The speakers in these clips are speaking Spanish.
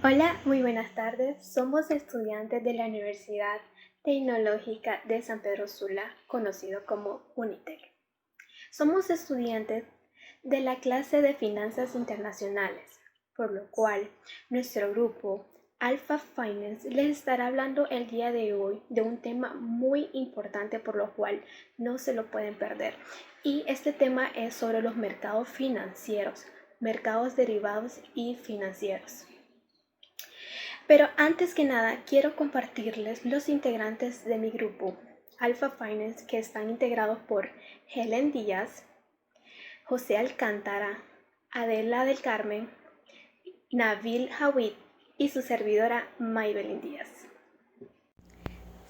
Hola, muy buenas tardes. Somos estudiantes de la Universidad Tecnológica de San Pedro Sula, conocido como UNITEC. Somos estudiantes de la clase de Finanzas Internacionales, por lo cual nuestro grupo Alpha Finance les estará hablando el día de hoy de un tema muy importante por lo cual no se lo pueden perder. Y este tema es sobre los mercados financieros, mercados derivados y financieros. Pero antes que nada, quiero compartirles los integrantes de mi grupo Alpha Finance, que están integrados por Helen Díaz, José Alcántara, Adela del Carmen, Nabil Hawid y su servidora Maybelline Díaz.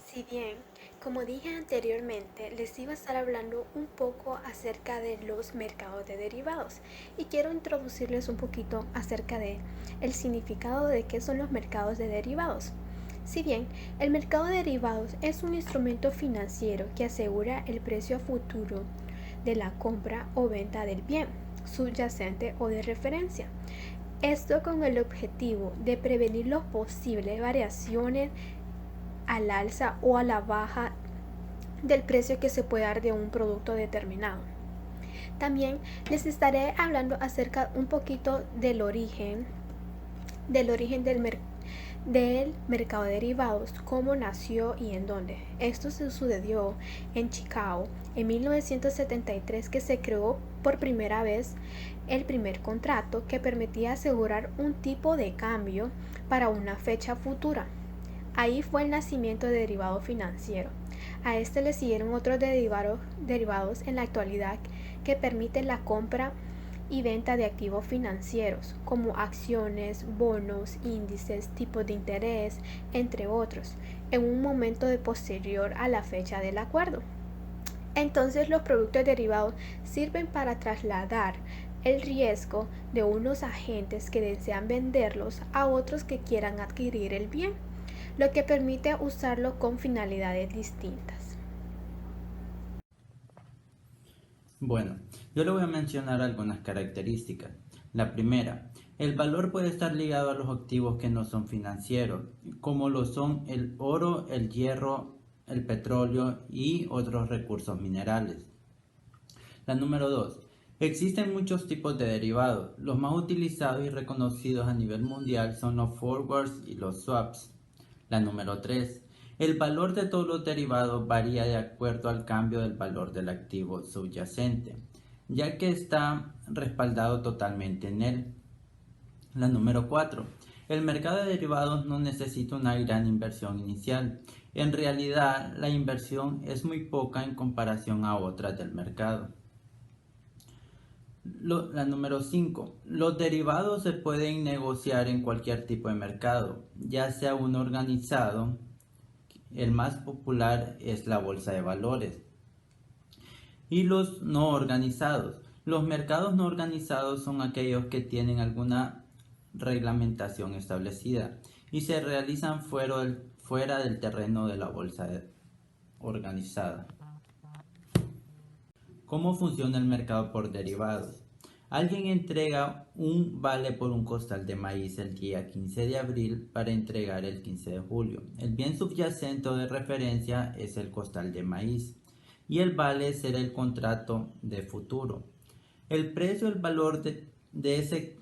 Si bien, como dije anteriormente, les iba a estar hablando un poco acerca de los mercados de derivados y quiero introducirles un poquito acerca de el significado de qué son los mercados de derivados. Si bien el mercado de derivados es un instrumento financiero que asegura el precio futuro de la compra o venta del bien subyacente o de referencia. Esto con el objetivo de prevenir las posibles variaciones al alza o a la baja del precio que se puede dar de un producto determinado. También les estaré hablando acerca un poquito del origen del mercado de derivados, cómo nació y en dónde. Esto se sucedió en Chicago en 1973, que se creó por primera vez el primer contrato que permitía asegurar un tipo de cambio para una fecha futura. Ahí fue el nacimiento de derivado financiero. A este le siguieron otros derivados en la actualidad que permiten la compra y venta de activos financieros como acciones, bonos, índices, tipos de interés, entre otros, en un momento posterior a la fecha del acuerdo. Entonces los productos derivados sirven para trasladar el riesgo de unos agentes que desean venderlos a otros que quieran adquirir el bien, lo que permite usarlo con finalidades distintas. Bueno, yo le voy a mencionar algunas características. La primera, el valor puede estar ligado a los activos que no son financieros, como lo son el oro, el hierro, el petróleo y otros recursos minerales. La número 2. Existen muchos tipos de derivados. Los más utilizados y reconocidos a nivel mundial son los forwards y los swaps. La número 3. El valor de todos los derivados varía de acuerdo al cambio del valor del activo subyacente, ya que está respaldado totalmente en él. La número 4. El mercado de derivados no necesita una gran inversión inicial. En realidad, la inversión es muy poca en comparación a otras del mercado. La número 5. Los derivados se pueden negociar en cualquier tipo de mercado, ya sea uno organizado. El más popular es la bolsa de valores. Y los no organizados. Los mercados no organizados son aquellos que tienen alguna reglamentación establecida y se realizan fuera del terreno de la bolsa organizada. ¿Cómo funciona el mercado por derivados? Alguien entrega un vale por un costal de maíz el día 15 de abril para entregar el 15 de julio. El bien subyacente de referencia es el costal de maíz y el vale será el contrato de futuro. El precio, el valor de ese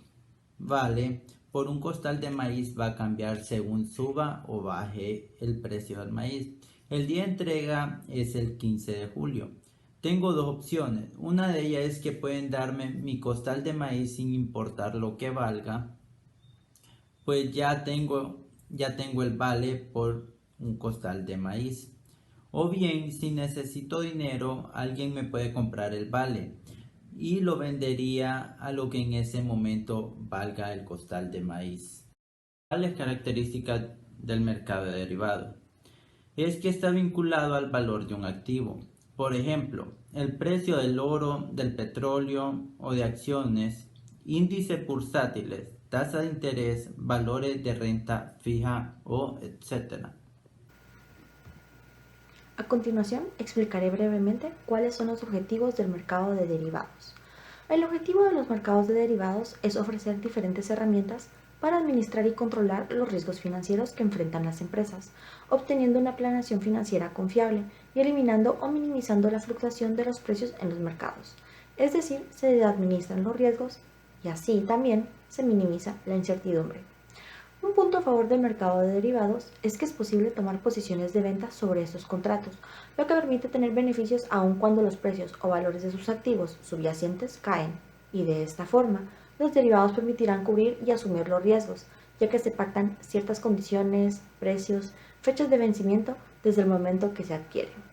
vale por un costal de maíz va a cambiar según suba o baje el precio del maíz. El día de entrega es el 15 de julio. Tengo dos opciones. Una de ellas es que pueden darme mi costal de maíz sin importar lo que valga, pues ya tengo el vale por un costal de maíz. O bien, si necesito dinero, alguien me puede comprar el vale y lo vendería a lo que en ese momento valga el costal de maíz. ¿Cuáles características del mercado de derivados? Es que está vinculado al valor de un activo. Por ejemplo, el precio del oro, del petróleo o de acciones, índices bursátiles, tasa de interés, valores de renta fija o etc. A continuación, explicaré brevemente cuáles son los objetivos del mercado de derivados. El objetivo de los mercados de derivados es ofrecer diferentes herramientas para administrar y controlar los riesgos financieros que enfrentan las empresas, obteniendo una planeación financiera confiable y eliminando o minimizando la fluctuación de los precios en los mercados. Es decir, se administran los riesgos y así también se minimiza la incertidumbre. Un punto a favor del mercado de derivados es que es posible tomar posiciones de venta sobre estos contratos, lo que permite tener beneficios aun cuando los precios o valores de sus activos subyacentes caen, y de esta forma, los derivados permitirán cubrir y asumir los riesgos, ya que se pactan ciertas condiciones, precios, fechas de vencimiento desde el momento que se adquieren.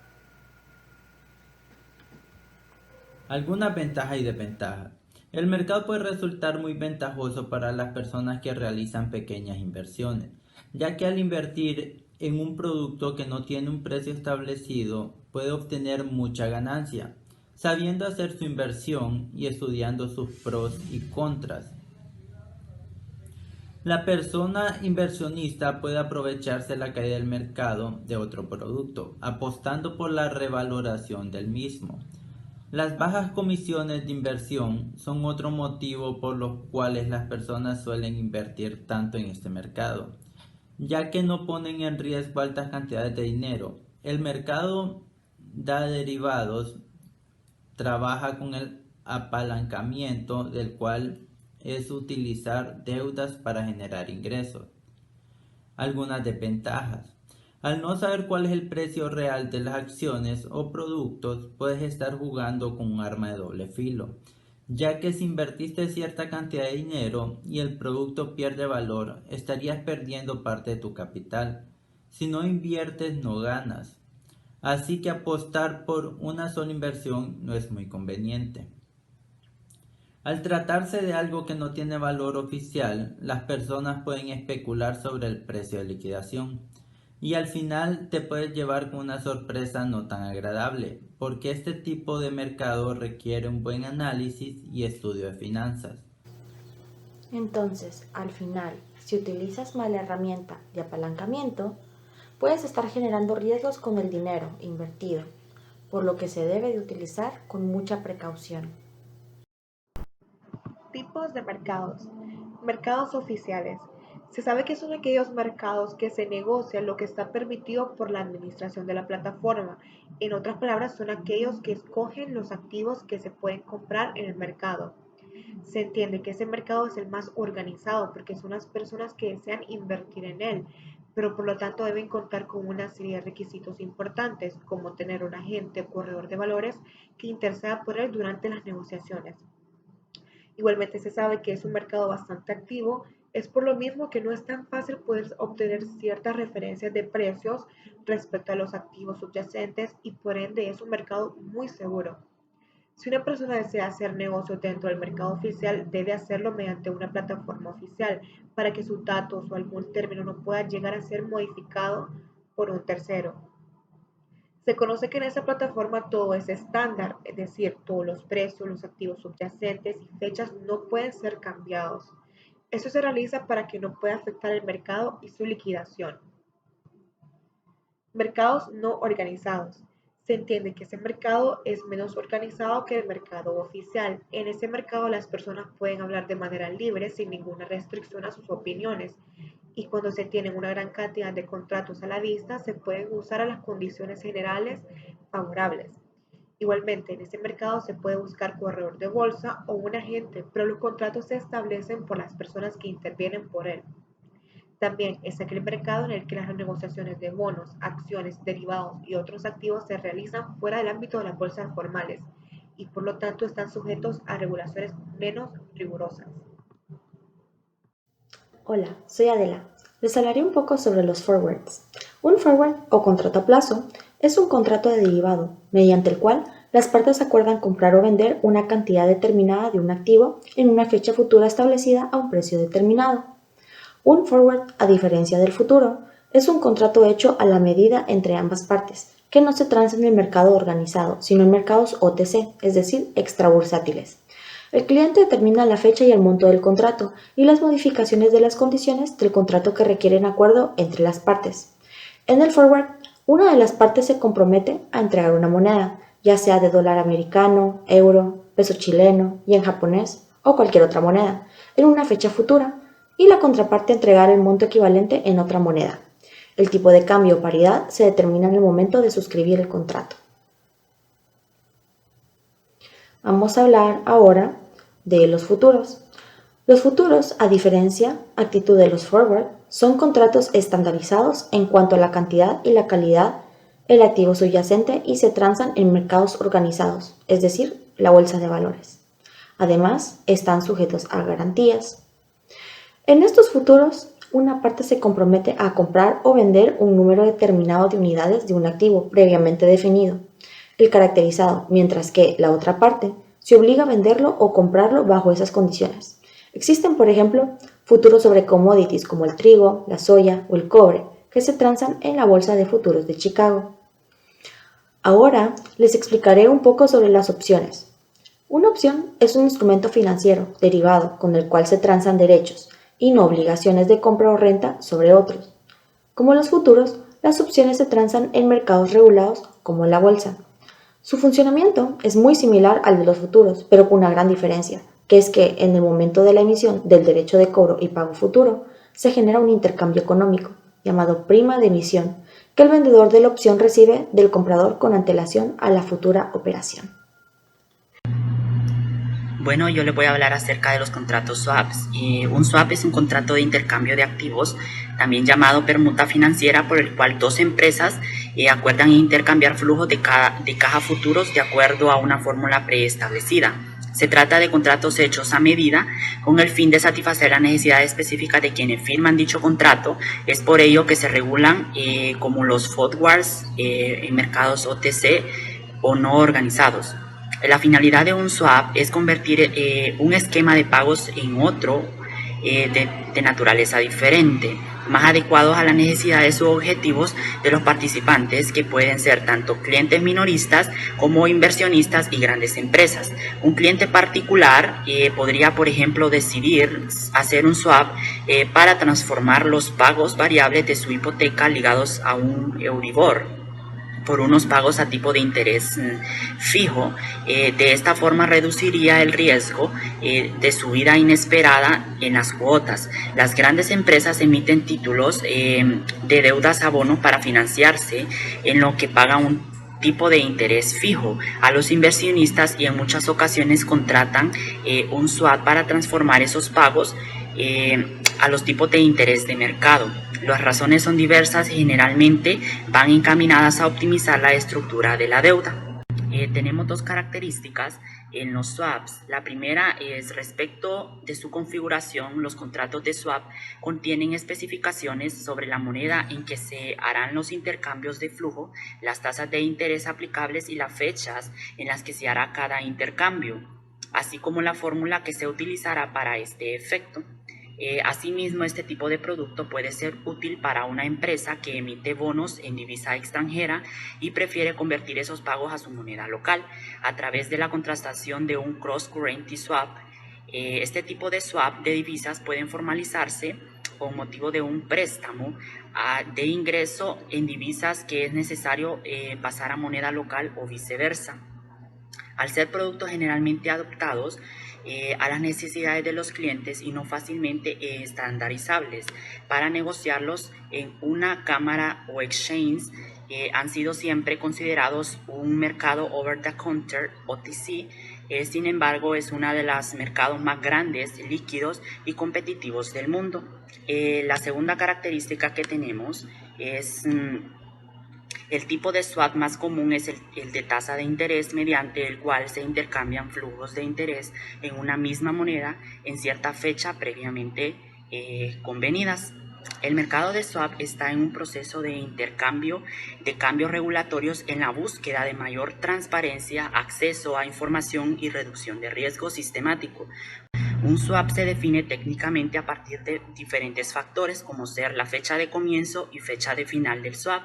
Algunas ventajas y desventajas. El mercado puede resultar muy ventajoso para las personas que realizan pequeñas inversiones, ya que al invertir en un producto que no tiene un precio establecido, puede obtener mucha ganancia, sabiendo hacer su inversión y estudiando sus pros y contras. La persona inversionista puede aprovecharse la caída del mercado de otro producto, apostando por la revaloración del mismo. Las bajas comisiones de inversión son otro motivo por los cuales las personas suelen invertir tanto en este mercado, ya que no ponen en riesgo altas cantidades de dinero. El mercado de derivados trabaja con el apalancamiento, del cual es utilizar deudas para generar ingresos. Algunas desventajas. Al no saber cuál es el precio real de las acciones o productos, puedes estar jugando con un arma de doble filo, ya que si invertiste cierta cantidad de dinero y el producto pierde valor, estarías perdiendo parte de tu capital. Si no inviertes, no ganas. Así que apostar por una sola inversión no es muy conveniente. Al tratarse de algo que no tiene valor oficial, las personas pueden especular sobre el precio de liquidación. Y al final te puedes llevar con una sorpresa no tan agradable, porque este tipo de mercado requiere un buen análisis y estudio de finanzas. Entonces, al final, si utilizas mal la herramienta de apalancamiento, puedes estar generando riesgos con el dinero invertido, por lo que se debe de utilizar con mucha precaución. Tipos de mercados. Mercados oficiales. Se sabe que son aquellos mercados que se negocian lo que está permitido por la administración de la plataforma. En otras palabras, son aquellos que escogen los activos que se pueden comprar en el mercado. Se entiende que ese mercado es el más organizado porque son las personas que desean invertir en él, pero por lo tanto deben contar con una serie de requisitos importantes, como tener un agente o corredor de valores que interceda por él durante las negociaciones. Igualmente se sabe que es un mercado bastante activo, es por lo mismo que no es tan fácil poder obtener ciertas referencias de precios respecto a los activos subyacentes y por ende es un mercado muy seguro. Si una persona desea hacer negocios dentro del mercado oficial, debe hacerlo mediante una plataforma oficial para que sus datos o algún término no pueda llegar a ser modificado por un tercero. Se conoce que en esta plataforma todo es estándar, es decir, todos los precios, los activos subyacentes y fechas no pueden ser cambiados. Eso se realiza para que no pueda afectar el mercado y su liquidación. Mercados no organizados. Se entiende que ese mercado es menos organizado que el mercado oficial. En ese mercado las personas pueden hablar de manera libre sin ninguna restricción a sus opiniones. Y cuando se tienen una gran cantidad de contratos a la vista, se pueden usar a las condiciones generales favorables. Igualmente, en ese mercado se puede buscar corredor de bolsa o un agente, pero los contratos se establecen por las personas que intervienen por él. También es aquel mercado en el que las negociaciones de bonos, acciones, derivados y otros activos se realizan fuera del ámbito de las bolsas formales y por lo tanto están sujetos a regulaciones menos rigurosas. Hola, soy Adela. Les hablaré un poco sobre los forwards. Un forward o contrato a plazo es un contrato de derivado mediante el cual las partes acuerdan comprar o vender una cantidad determinada de un activo en una fecha futura establecida a un precio determinado. Un forward, a diferencia del futuro, es un contrato hecho a la medida entre ambas partes, que no se transa en el mercado organizado, sino en mercados OTC, es decir, extrabursátiles. El cliente determina la fecha y el monto del contrato y las modificaciones de las condiciones del contrato que requieren acuerdo entre las partes. En el forward, una de las partes se compromete a entregar una moneda, ya sea de dólar americano, euro, peso chileno, yen japonés o cualquier otra moneda, en una fecha futura, y la contraparte entregar el monto equivalente en otra moneda. El tipo de cambio o paridad se determina en el momento de suscribir el contrato. Vamos a hablar ahora de los futuros. Los futuros, a diferencia actitud de los forward, son contratos estandarizados en cuanto a la cantidad y la calidad del activo subyacente y se transan en mercados organizados, es decir, la bolsa de valores. Además, están sujetos a garantías. En estos futuros, una parte se compromete a comprar o vender un número determinado de unidades de un activo previamente definido, el caracterizado, mientras que la otra parte se obliga a venderlo o comprarlo bajo esas condiciones. Existen, por ejemplo, futuros sobre commodities como el trigo, la soya o el cobre, que se transan en la Bolsa de Futuros de Chicago. Ahora les explicaré un poco sobre las opciones. Una opción es un instrumento financiero derivado con el cual se transan derechos y no obligaciones de compra o renta sobre otros. Como los futuros, las opciones se transan en mercados regulados como la bolsa. Su funcionamiento es muy similar al de los futuros, pero con una gran diferencia, que es que en el momento de la emisión del derecho de cobro y pago futuro, se genera un intercambio económico, llamado prima de emisión, que el vendedor de la opción recibe del comprador con antelación a la futura operación. Bueno, yo les voy a hablar acerca de los contratos swaps. Un swap es un contrato de intercambio de activos, también llamado permuta financiera, por el cual dos empresas acuerdan intercambiar flujos de caja futuros de acuerdo a una fórmula preestablecida. Se trata de contratos hechos a medida con el fin de satisfacer las necesidades específicas de quienes firman dicho contrato. Es por ello que se regulan como los forwards en mercados OTC o no organizados. La finalidad de un swap es convertir un esquema de pagos en otro de naturaleza diferente, más adecuados a las necesidades u objetivos de los participantes, que pueden ser tanto clientes minoristas como inversionistas y grandes empresas. Un cliente particular podría, por ejemplo, decidir hacer un swap para transformar los pagos variables de su hipoteca ligados a un Euribor por unos pagos a tipo de interés fijo. De esta forma reduciría el riesgo de subida inesperada en las cuotas. Las grandes empresas emiten títulos de deudas a bono para financiarse, en lo que pagan un tipo de interés fijo a los inversionistas, y en muchas ocasiones contratan un swap para transformar esos pagos a los tipos de interés de mercado. Las razones son diversas y generalmente van encaminadas a optimizar la estructura de la deuda. Tenemos dos características en los swaps. La primera es respecto de su configuración. Los contratos de swap contienen especificaciones sobre la moneda en que se harán los intercambios de flujo, las tasas de interés aplicables y las fechas en las que se hará cada intercambio, así como la fórmula que se utilizará para este efecto. Asimismo, este tipo de producto puede ser útil para una empresa que emite bonos en divisa extranjera y prefiere convertir esos pagos a su moneda local a través de la contratación de un cross-currency swap. Este tipo de swap de divisas pueden formalizarse con motivo de un préstamo de ingreso en divisas que es necesario pasar a moneda local o viceversa. Al ser productos generalmente adaptados a las necesidades de los clientes y no fácilmente estandarizables para negociarlos en una cámara o exchange, han sido siempre considerados un mercado over the counter, OTC. Sin embargo, es uno de los mercados más grandes, líquidos y competitivos del mundo. La segunda característica que tenemos es el tipo de swap más común es el de tasa de interés, mediante el cual se intercambian flujos de interés en una misma moneda en cierta fecha previamente convenidas. El mercado de swap está en un proceso de intercambio de cambios regulatorios en la búsqueda de mayor transparencia, acceso a información y reducción de riesgo sistemático. Un swap se define técnicamente a partir de diferentes factores, como ser la fecha de comienzo y fecha de final del swap,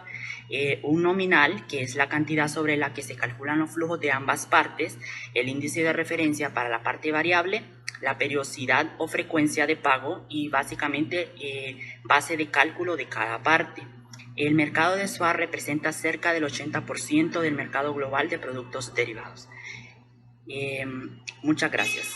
un nominal, que es la cantidad sobre la que se calculan los flujos de ambas partes, el índice de referencia para la parte variable, la periodicidad o frecuencia de pago y básicamente base de cálculo de cada parte. El mercado de swap representa cerca del 80% del mercado global de productos derivados. Muchas gracias.